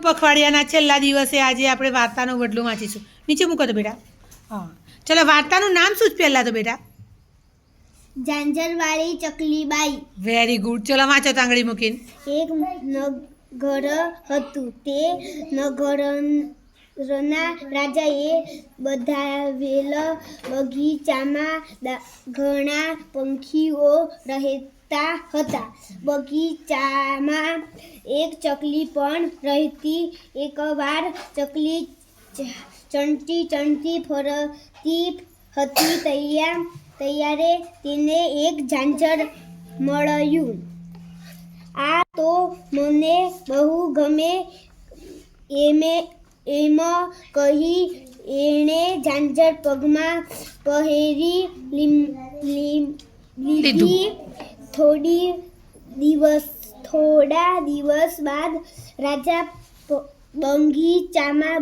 પખવાડિયાના છેલ્લા દિવસે આજે આપણે વાર્તાનું વડલું વાંચીશું. નીચે મૂકો તો બેટા. હા, ચલો વાર્તાનું નામ શું છે પહેલાં તો બેટા? ઝાંઝરવાળી ચકલીબાઈ. Very good. ચલો વાંચો તાંગડી મૂકીને. એક નગર હતું. તે નગરના રાજાએ બંધાવેલ બગીચામાં ઘણા પંખીઓ રહેતા હતા. બગીચામાં એક ચકલી પણ રહેતી. એકવાર ચકલી ચણતી ફરતી હતી. ત્યારે તેને એક ઝાંઝર મળ્યું. આ તો મને બહુ ગમે એમ કહી એણે ઝાંઝર પગમાં પહેરી લીધી. થોડા દિવસ બાદ રાજા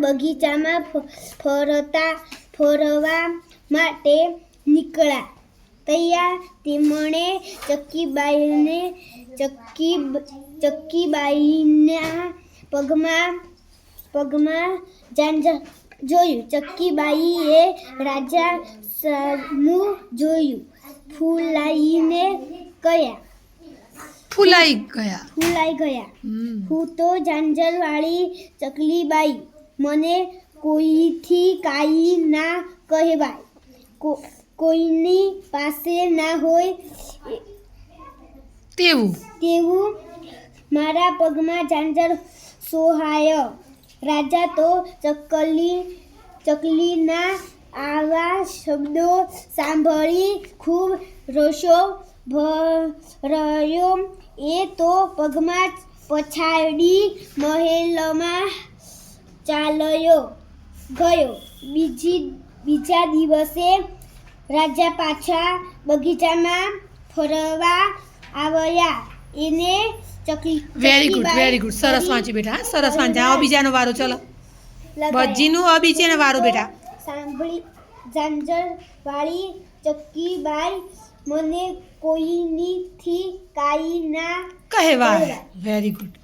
બગીચામાં ફરવા માટે નીકળ્યા. ત્યાં તેમણે ચકીબાઈના પગમાં ઝાંઝર જોયું. ચકીબાઈએ રાજા સામું જોયું. ફૂલાઈ ગયા. હું તો ઝાંઝરવાળી ચકલીબાઈ. મને કોઈથી કાંઈ ના કહેવાય. કોઈની પાસે ના હોય તેવું મારા પગમાં ઝાંઝર સોહાય. રાજા તો ચકલીના આવા શબ્દો સાંભળી ખૂબ રોષે ભરાયો. એ તો પગમાં પછાડી મહેલમાં ચાલ્યો ગયો. બીજા દિવસે રાજા પાછા બગીચામાં ફરવા આવ્યા. એને વેરી ગુડ. સરસ વાંચી બેટા. સરસ વાંચ્યા. હવે બીજાનો વારો. ચલો ભજીનું હવે બીજાનો વારો બેટા. સાંભળી ઝાંઝરવાળી ચકલીબાઈ. મને કોઈનીથી કાંઈ ના કહેવાય. Very good.